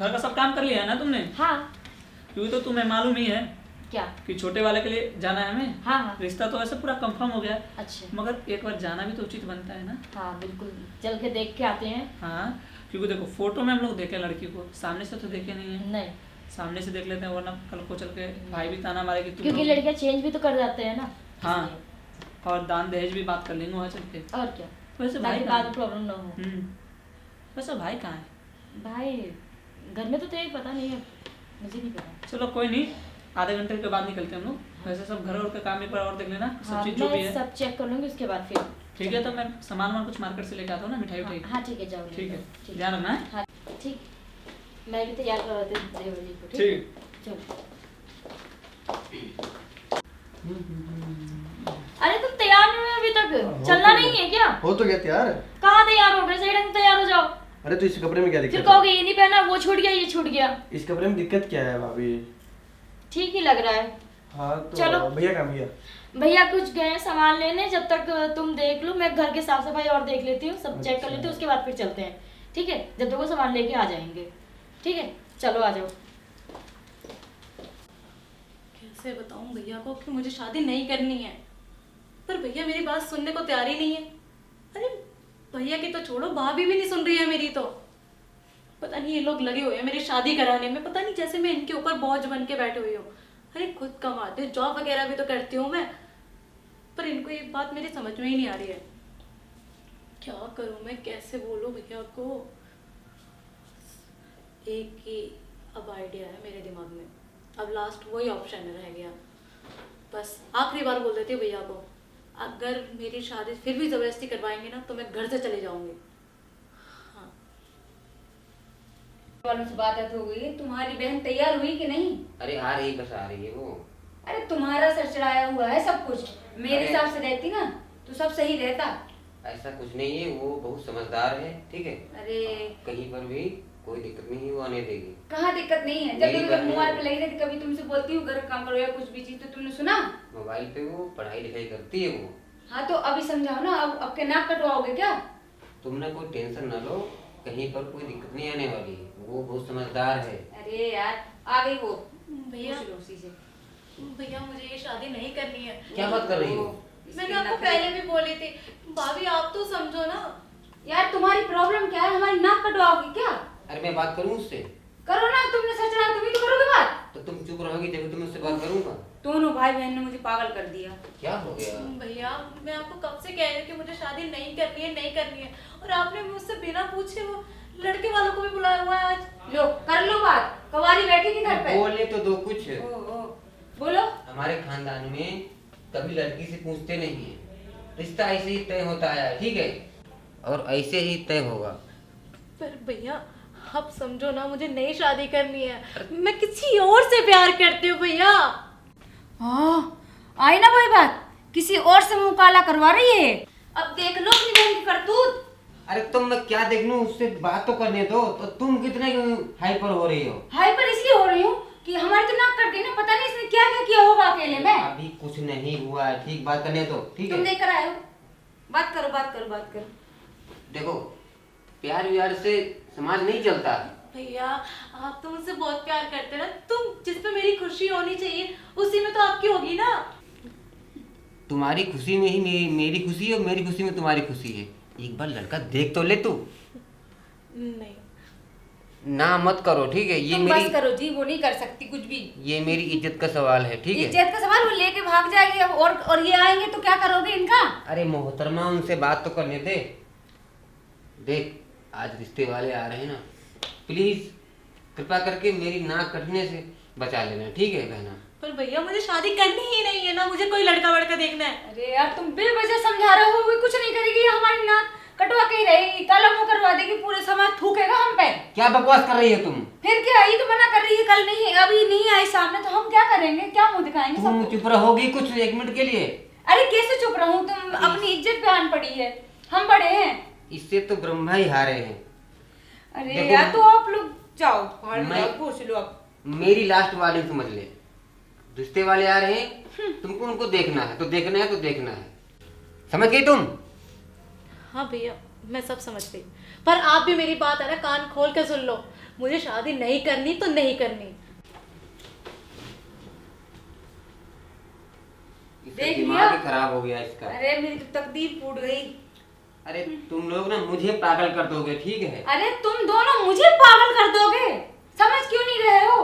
घर का सब काम कर लिया है ना तुमने? हाँ। क्योंकि तो तुम्हें मालूम ही है क्या? कि छोटे वाले के लिए जाना है हमें। हाँ। रिश्ता तो ऐसे पूरा कंफर्म हो गया है। अच्छा। मगर एक बार जाना भी तो उचित बनता है ना। हाँ बिल्कुल, चल के देख के आते हैं। हाँ, क्योंकि देखो फोटो में हम लोग देखे लड़की को, सामने से तो देखे नहीं है। नहीं, सामने से देख लेते हैं, वरना कल को चल के भाई भी ताना मारे कि क्योंकि लड़कियां चेंज भी तो कर जाते हैं ना। हाँ, और दान दहेज भी बात कर लेंगे वहाँ चल के। और क्या, वैसे भाई ताकि बाद में प्रॉब्लम ना हो। वैसे भाई कहाँ है? भाई घर में तो तेरे पता नहीं है, मुझे नहीं पता। चलो कोई नहीं, आधे घंटे के बाद निकलते हैं हम लोग। वैसे सब घर और का काम एक बार और देख लेना, सब हाँ, चीज जो भी मैं है सब चेक कर लूंगी उसके बाद फिर। ठीक है। तो मैं सामान कुछ मार्केट से लेके आता हूँ ना, मिठाई उठाई। हाँ ठीक है, जाओ। ठीक है, ठीक ध्यान रखना है। हाँ ठीक, मैं भी तैयार करवाती हूँ देवजी को। ठीक। चलो। अरे तुम तैयार नहीं हुए अभी तक? चलना नहीं है क्या? हो तो गया तैयार। कहाँ तैयार हो गए? सही ढंग से तैयार हो जाओ। अरे तो इस कपड़े में क्या दिक्कत फिर है? कहोगे ये नहीं पहना, वो छूट गया, ये छूट गया। इस कपड़े में दिक्कत क्या है भाभी? ठीक ही लग रहा है। हाँ तो चलो। भैया कहाँ भैया? भैया कुछ गए सामान लेने, जब तक तुम देख लो मैं घर के साफ सफाई और देख लेती हूँ, सब चेक कर लेती हूँ, उसके बाद फिर चलते हैं। ठीक है, जब तक वो सामान लेके आ जाएंगे। ठीक है, चलो आ जाओ। कैसे बताऊं भैया को कि मुझे शादी नहीं करनी है, पर भैया मेरी बात सुनने को तैयार ही नहीं है। अरे भैया की तो छोड़ो, भाभी भी नहीं सुन रही है मेरी तो। पता नहीं ये लोग लगे हुए हैं मेरी शादी कराने में, पता नहीं जैसे मैं इनके ऊपर बोझ बन के बैठे हुई हूँ। अरे खुद कमाती हूँ, जॉब वगैरह भी तो करती हूँ मैं, पर इनको ये बात मेरी समझ में ही नहीं आ रही है। क्या करूँ मैं, कैसे बोलूँ भैया को? एक ही अब आइडिया है मेरे दिमाग में, अब लास्ट वही ऑप्शन रह गया। बस आखिरी बार बोल देती हूँ भैया को, अगर मेरी शादी फिर भी जबरदस्ती करवाएंगे ना तो मैं घर से चले जाऊंगी। हाँ। वालों से बात हो गई, तुम्हारी बहन तैयार हुई कि नहीं? अरे आ रही, बस आ रही है वो। अरे तुम्हारा सर चढ़ाया हुआ है सब कुछ, मेरे अरे। हिसाब से रहती ना तो सब सही रहता। ऐसा कुछ नहीं है, वो बहुत समझदार है। ठीक है, अरे कहीं पर भी कोई दिक्कत नहीं है, वो आने देगी। कहाँ दिक्कत नहीं है, जब मेरी भी मैं बहन- मोबाइल पे लगी रहती, कभी तुमसे बोलती हूँ घर का काम करो या कुछ भी चीज, तो तुमने सुना? मोबाइल पे वो पढ़ाई लिखाई करती है वो। हाँ तो अभी समझाओ ना, अब के नाक कटवाओगे क्या? तुमने कोई टेंशन ना लो, कहीं पर कोई दिक्कत नहीं आने वाली, वो बहुत समझदार है। अरे यार आ गई वो, भैया पूछ लो उसी से। भैया मुझे ये शादी नहीं करनी है। क्या बात कर रही हो? मैंने आपको पहले भी बोली थी, भाभी आप तो समझो ना। यार तुम्हारी प्रॉब्लम क्या है, हमारी नाक कटवाओगी क्या? अरे मैं बात करूँ उससे? करो ना, तुमने सच रहा, तुम ही तो करोगे बात। तो तुम चुप रहोगी जब तुम उससे बात करूंगा। दोनों भाई बहन ने मुझे पागल कर दिया। क्या हो गया? भैया मैं आपको कब से कह रही हूँ कि मुझे शादी नहीं करनी है, नहीं करनी है, और आपने मुझसे बिना पूछे वो लड़के वालों को भी बुलाया हुआ है आज। लो कर लो बात, कवारी बैठी थी घर पे। बोलने तो दो कुछ। बोलो। हमारे खानदान में कभी लड़की से पूछते नहीं है, रिश्ता ऐसे ही तय होता है। ठीक है, और ऐसे ही तय होगा। पर भैया आप समझो ना, मुझे नई शादी करनी है, मैं किसी और से प्यार करती हूँ भैया। आई ना वही बात, किसी और से मुंह काला करवा रही है। अब देख लो अपनी बहन की करतूत। अरे तुम मैं क्या देख लूं, उससे बात तो करने दो। तो तुम कितने हाइपर हो रही हो? हाइपर इसलिए हो रही हूँ कि हमारी तो नाक कट गई ना, पता नहीं इसने क्या क्या किया होगा अकेले में। अभी कुछ नहीं हुआ है, ठीक, बात करने दो। ठीक तुम है, देख कर आए हो, बात करो बात करो बात करो। देखो प्यार व्यार से समाज नहीं चलता। भैया आप तो मुझसे बहुत प्यार करते हैं ना, तुम जिस पे मेरी खुशी होनी चाहिए उसी में तो आपकी होगी ना। तुम्हारी खुशी में ही मेरी खुशी है, और मेरी खुशी में तुम्हारी खुशी है। एक बार लड़का देख तो ले तू। नहीं ना मत करो, ठीक है? ये तुम मेरी बस करो जी, वो नहीं कर सकती कुछ भी। ये मेरी इज्जत का सवाल है, ठीक है? इज्जत का सवाल, वो लेके भाग जाएगी अब, और ये आएंगे तो क्या करोगे इनका? अरे मोहतरमा उनसे बात तो करने दे। देख आज रिश्ते वाले आ रहे हैं ना, प्लीज कृपा करके मेरी नाक कटने से बचा लेना, ठीक है बहना? पर भैया मुझे शादी करनी ही नहीं है ना, मुझे कोई लड़का वड़का देखना है। अरे यार तुम बेवजह समझा रहे हो, कुछ नहीं करेगी हमारी नाक कटवा के ही रहेगी, काला मुंह करवा देगी, पूरे समाज थूकेगा हम पे। क्या बकवास कर रही है तुम? फिर क्या, ये तो मना कर रही है, कल नहीं, अभी नहीं आई सामने, तो हम क्या करेंगे, क्या मुंह दिखाएंगे तुम सबको? चुप रहोगी कुछ एक मिनट के लिए? अरे कैसे चुप रहूं, तुम अपनी इज्जत पे आन पड़ी है, हम बड़े हैं। इससे तो ब्रह्मा ही हारे हैं। अरे देखो, यार तो आप लोग जाओ बाहर, मैं- जाओ, पूछ लो अब। मेरी लास्ट वार्निंग समझ ले, रिश्ते वाले आ रहे हैं, तुमको उनको देखना है तो देखना है, तो देखना है। समझ गई तुम? हाँ भैया मैं सब समझ गई, पर आप भी मेरी बात है ना कान खोल के सुन लो। मुझे शादी नहीं करनी तो नहीं करनी। इसका देख दिमाग लिया? ही खराब हो गया इसका। अरे मेरी तो तकदीर फूट गई। अरे तुम लोग ना मुझे पागल कर दोगे, ठीक है? अरे तुम दोनों मुझे पागल कर दोगे, समझ क्यों नहीं रहे हो?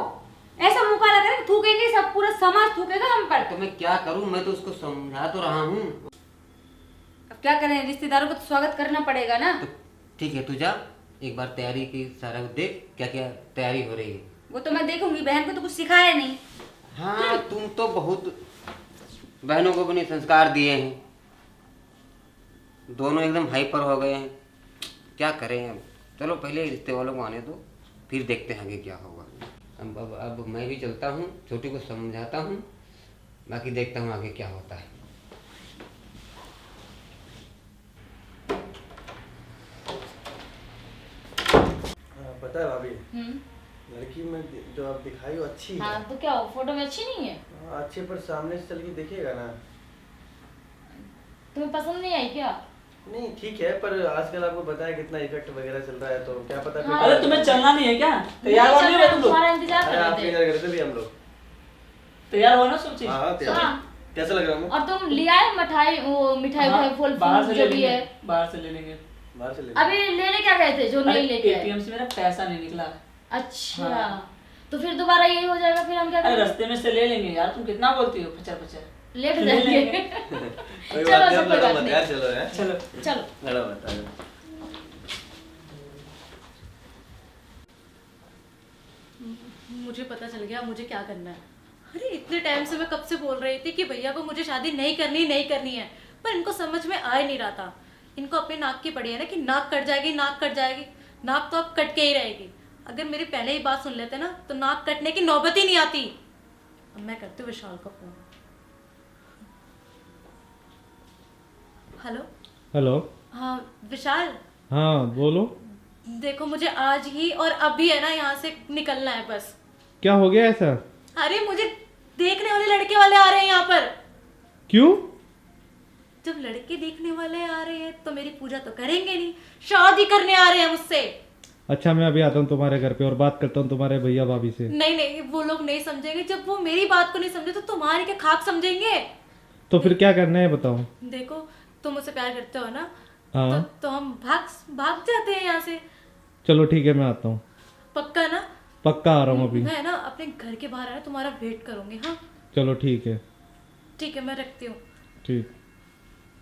ऐसा मुंह लगा कर थूकेंगे, सब पूरा समाज थूकेगा हम पर। तो मैं क्या करूं, मैं तो उसको समझा तो रहा हूँ। अब क्या करें, रिश्तेदारों को तो स्वागत करना पड़ेगा ना। तो ठीक है, तू जा एक बार तैयारी की सारा देख, क्या क्या तैयारी हो रही है। वो तो मैं देखूंगी, बहन को तो कुछ सिखाया नहीं। हाँ, तुम तो बहुत बहनों को अपने संस्कार दिए हैं, दोनों एकदम हाइपर हो गए हैं। क्या करें अब, चलो पहले रिश्ते वालों को आने दो, फिर देखते हैं आगे क्या होगा। अब मैं भी चलता हूँ, छोटी को समझाता हूँ, बाकी देखता हूँ आगे क्या होता है। पता है भाभी, लड़की में जो आप दिखाई वो अच्छी है। हाँ तो क्या हो, फोटो में अच्छी नहीं है? हाँ, अच्छी, पर सामने से चल के देखिएगा ना। तुम्हें पसंद नहीं आई क्या? नहीं ठीक है, पर आजकल आपको पता है कितना इफेक्ट वगैरह चल रहा है, तो क्या पता फिर- अरे तुम्हें चलना नहीं है क्या? तैयार हो नहीं हुए तुम लोग? तुम्हारा इंतजार अरे कर आपके रहे थे। इधर करते भी हम लोग। तैयार हो ना सब चीज? हाँ हाँ, तैयार। हाँ। कैसा लग रहा हूँ मैं? और तुम ले आए मिठाई, वो मिठाई हाँ, फूल बाहर से जो ले भी लेंगे, है? बाहर से ले लेंगे। बाहर से ले अभी लेने क्या गए थे जो नहीं लेके आए? एटीएम से मेरा पैसा नहीं निकला। अच्छा हाँ। तो फिर दोबारा यही हो जाएगा, फिर हम क्या अरे करें? रास्ते में से ले लेंगे यार, तुम कितना बोलती हो पचर पचर। लेट ले जाएंगे। लेंगे। कोई चलो, बात नहीं, सब अब कोई लड़ा बात मत नहीं। यार, चलो यार। चलो चलो लड़ा मत यार। मुझे पता चल गया मुझे क्या करना है। अरे इतने टाइम से मैं कब से बोल रही थी कि भैया को मुझे शादी नहीं करनी है, पर इनको समझ में आ ही नहीं रहा था। इनको अपने नाक की पड़ी है ना कि नाक कट जाएगी, नाक कट जाएगी। नाक तो अब कट के ही रहेगी। अगर मेरी पहले ही बात सुन लेते ना तो नाक कटने की नौबत ही नहीं आती। अब मैं करती हूँ विशाल को फोन। Hello hello. हाँ विशाल, हाँ बोलो। देखो मुझे आज ही और अभी है ना यहाँ से निकलना है बस। क्या हो गया ऐसा? अरे मुझे देखने वाले लड़के वाले आ रहे हैं यहाँ पर। क्यों? जब लड़के देखने वाले आ रहे हैं तो मेरी पूजा तो करेंगे नहीं, शादी करने आ रहे हैं मुझसे। अच्छा मैं अभी आता हूँ तुम्हारे घर पे और बात करता हूँ तुम्हारे भैया भाभी से। नहीं नहीं, वो लोग नहीं समझेंगे। जब वो मेरी बात को नहीं समझे तो तुम्हारी क्या खाक समझेंगे। तो फिर क्या करना है बताओ। देखो तुम मुझसे प्यार करते हो ना, हाँ तो हम भाग जाते हैं यहाँ से। चलो ठीक है, मैं आता हूँ। पक्का ना? पक्का आ रहा हूँ अभी। मैं ना अपने घर के बाहर आया तुम्हारा वेट करूंगी। हाँ चलो ठीक है। ठीक है, मैं रखती हूँ। ठीक।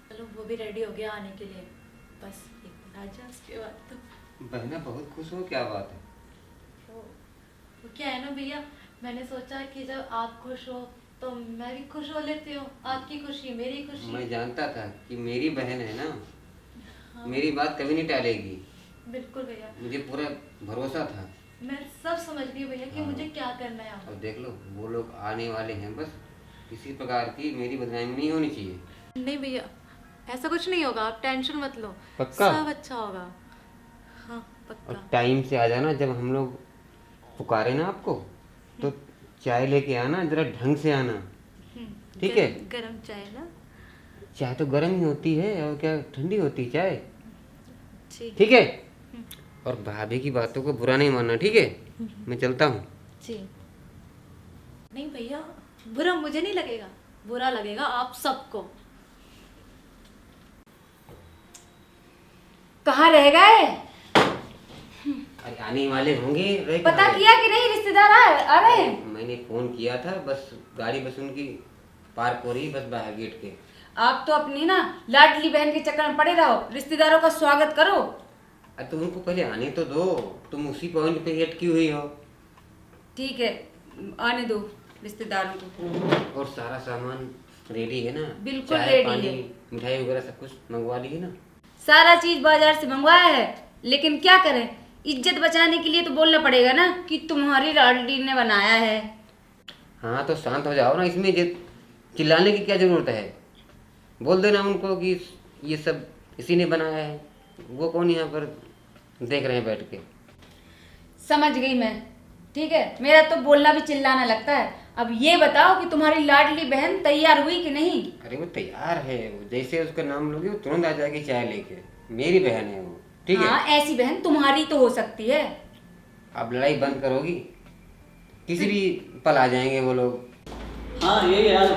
चलो वो भी रेडी हो गया आने के लिए, बस एक दिन आ जा, उसके बाद तो बहना बहुत खुश हो, क्या बात है? वो क्या है ना भैया, मैंने सोचा कि जब आप खुश हो तो मैं भी खुश हो लेती हूँ। आपकी खुशी मेरी खुशी। मैं जानता था कि मेरी बहन है ना, हाँ। मेरी बात कभी नहीं टालेगी। बिल्कुल भैया, मुझे पूरा भरोसा था। मैं सब समझ गई भैया कि हाँ। मुझे क्या करना है। अब देख लो वो लोग आने वाले हैं, बस किसी प्रकार की मेरी बदनामी नहीं होनी चाहिए। नहीं भैया, ऐसा कुछ नहीं होगा, आप टेंशन मत लो। पक्का? सब अच्छा होगा। हाँ पक्का। और टाइम से आ जाना, जब हम लोग पुकारे ना आपको तो चाय लेके आना, जरा ढंग से आना, ठीक है? गरम चाय ना? चाय तो गर्म ही होती है, और क्या ठंडी होती है चाय, जी ठीक है? और भाभी की बातों को बुरा नहीं मानना, ठीक है? मैं चलता हूँ। जी। नहीं भैया, बुरा मुझे नहीं लगेगा, बुरा लगेगा आप सबको। कहाँ रह गए? अरे आने वाले होंगे, रह पता कहाँ गए? किया कि नहीं रिश्तेदार आ रहे हैं? मैंने फोन किया था, बस गाड़ी बस उनकी पार्क हो रही, बस बाहर गेट के। आप तो अपनी ना लाडली बहन के चक्कर में पड़े रहो, रिश्तेदारों का स्वागत करो। अरे तो उनको पहले आने तो दो, तुम उसी पॉइंट पे अटकी हुई हो। ठीक है, आने दो रिश्तेदारों को। और सारा सामान रेडी है ना? बिल्कुल चाय, रेडी पानी, है। मिठाई वगैरह सब कुछ मंगवा ली है ना? सारा चीज बाजार से मंगवाया है, लेकिन क्या करें, इज्जत बचाने के लिए तो बोलना पड़ेगा ना कि तुम्हारी लाडली ने बनाया है। हाँ तो शांत हो जाओ ना, इसमें चिल्लाने की क्या जरूरत है? बोल देना उनको कि ये सब इसी ने बनाया है, वो कौन यहाँ पर देख रहे हैं बैठ के। समझ गई मैं, ठीक है? मेरा तो बोलना भी चिल्लाना लगता है। अब ये बताओ कि तुम्हारी लाडली बहन तैयार हुई कि नहीं? अरे वो तैयार है, वो जैसे उसका नाम लोगे वो तुरंत आ जाएगी चाय लेके। मेरी बहन है वो, ठीक है? हाँ, ऐसी बहन तुम्हारी तो हो सकती है। अब लड़ाई बंद करोगी? किसी भी पल आ जाएंगे वो लोग। हाँ यही यार।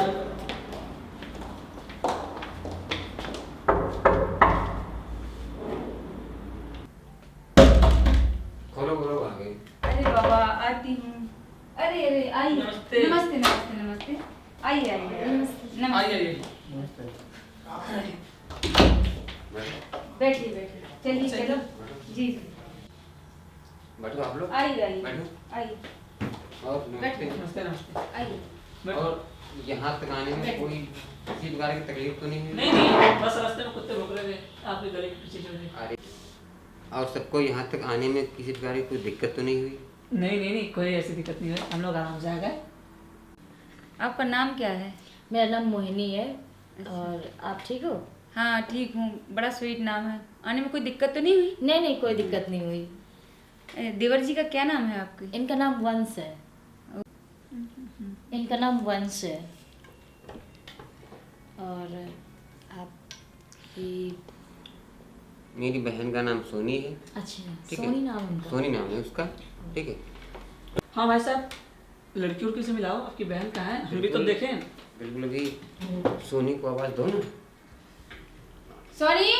खोलो खोलो आ गए। अरे बाबा आती हूँ। अरे अरे आइए। नमस्ते। नमस्ते नमस्ते नमस्ते। आइए आइए नमस्ते। आइए बैठिए बैठिए। चलिए चलो। जी जी बैठो आप लोग। आइए आइए बैठो। आइए और नमस्ते। नमस्ते नमस्ते। आइए। और यहाँ तक आने में कोई किसी प्रकार की तकलीफ तो नहीं हुई? नहीं बस रास्ते में कुत्ते भौंक रहे थे, आपके गले के पीछे चल रहे। अरे और सबको यहाँ तक आने में किसी प्रकार की कोई दिक्कत तो नहीं हुई? नहीं कोई ऐसी दिक्कत नहीं है, हम लोग आराम से आ गए। आपका नाम क्या है? मेरा नाम मोहिनी है। और आप ठीक हो? हाँ ठीक हूँ। बड़ा स्वीट नाम है। आने में कोई दिक्कत तो नहीं हुई? नहीं कोई दिक्कत नहीं हुई। देवर जी का क्या नाम है आपके? इनका नाम वंश है। इनका नाम वंश है। और आपकी? मेरी बहन का नाम सोनी है। अच्छा ठीक है। सोनी नाम है उनका। सोनी नाम है उसका। ठीक है। हाँ भाई साहब, लड़की उड़की से मिलाओ, आपकी बहन कहाँ है? हम भी तो देखें। बिल्कुल अभी सोनी को आवाज दो ना। सोनी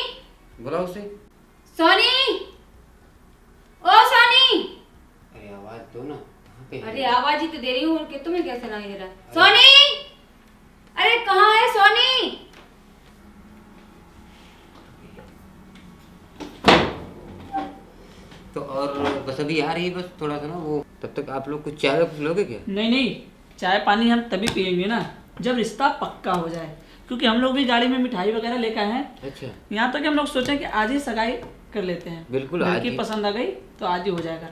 बुलाओ उसे। सोनी ओ सोनी। अरे आवाज दो ना। कहाँ पे है? अरे आवाज ही तो दे रही हूँ और तुम्हें कैसे सुनाई दे रहा? सोनी अरे कहाँ है सोनी? तो और बस अभी आ रही है, बस थोड़ा सा ना वो। तब तक आप लोग कुछ चाय कुछ लोगे क्या? नहीं चाय पानी हम तभी पियेंगे ना जब रिश्ता पक्का हो जाए, क्योंकि हम लोग भी गाड़ी में मिठाई वगैरह लेकर आए हैं। अच्छा यहाँ तक हम लोग सोचे कि आज ही सगाई कर लेते हैं। बिल्कुल, आज लड़की ही। पसंद आ गई तो आज ही हो जाएगा।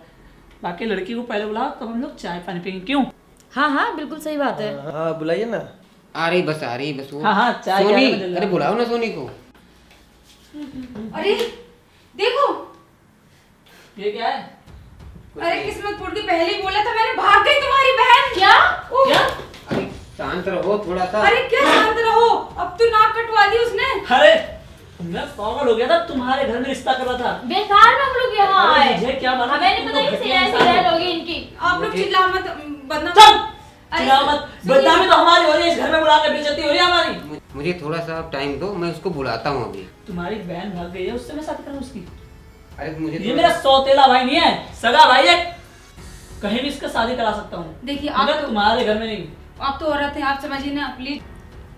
बाकी लड़की को पहले बुलाओ तब हम लोग चाय पानी पियेंगे। क्यों? हाँ बिल्कुल सही बात है। हाँ बुलाइए ना। आ रही बस वो। हाँ, चाय सोनी, 11 बजे अरे बुलाओ ना सोनी को। अरे देखो। ये क्या है? अरे किस्मत फूट गई। पहले ही बोला था मैंने, भाग गई तुम्हारी बहन। क्या? क्या? अरे शांत रहो थोड़ा सा। अरे क्या शांत रहो? अब तो नाक कटवा दी उसने। अरे मैं पागल हो गया था, तुम्हारे घर में रिश्ता कर रहा था। बेकार में हम लोग यहाँ अरे आए। मुझे क्या मालूम हमें नहीं पता तुम तो कि घटिया ऐसी इंसान हो। रहन होगी इनकी। आप लोग चिल्ला मत, बदनाम। चुप! अरे चिल्ला मत। बदनामी तो हमारी हो रही है, इस घर में बुला के बेइज्जती हो रही है हमारी। मुझे थोड़ा सा टाइम दो, मैं उसको बुलाता हूँ अभी। तुम्हारी बहन भाग गई है, उससे मैं शादी करूँ उसकी? अरे मुझे ये मेरा सौतेला भाई नहीं है, सगा भाई है। कहीं भी इसका शादी करा सकता हूँ। देखिए आप मगर तो तुम्हारे घर में नहीं। आप तो औरत हैं, आप समझिए ना प्लीज।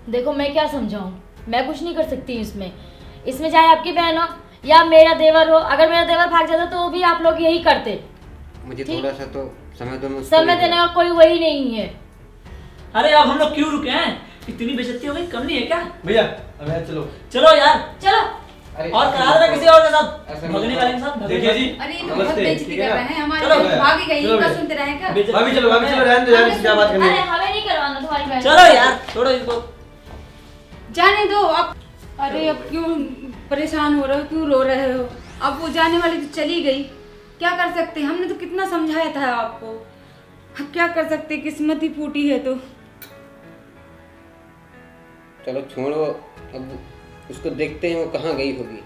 देखो मैं क्या समझाऊं, मैं कुछ नहीं कर सकती इसमें चाहे आपकी बहन हो या मेरा देवर हो। अगर मेरा देवर भाग जाता तो भी आप लोग यही करते। मुझे ठीक। थोड़ा सा तो समय दो, मैं उसको समय ले देने जाऊँ। का कोई वही नहीं है। अरे अब हम लोग क्यों रुके हैं? इतनी बेइज्जती हो गई, कम नहीं है क्या? भैया अब यहाँ चलो। चलो यार, चलो। अरे और करा देना किसी और के साथ, ऐसा भगने मत वाले के साथ। देखिए जी। अरे ये तो नमस्ते, बहुत बेइज्जती ठीक कर है ना? रहे हैं हमारे। चलो बहन भाग गई, चलो इनका भैया। सुनते रहेगा। भाभी चलो रहने दो, रहने दो क्या बात करनी अरे है। हमें नहीं करवाना तुम्हारी बहन। चलो यार, छोड़ो इसको। जाने दो अब। अरे अब क्यों परेशान हो रहे हो, क्यों रो रहे हो? अब वो जाने वाली तो चली गई, क्या कर सकते? हमने तो कितना समझाया था आपको। अब क्या कर सकते, किस्मत ही फूटी है तो। चलो छोड़ो, अब उसको देखते हैं वो कहाँ गई होगी।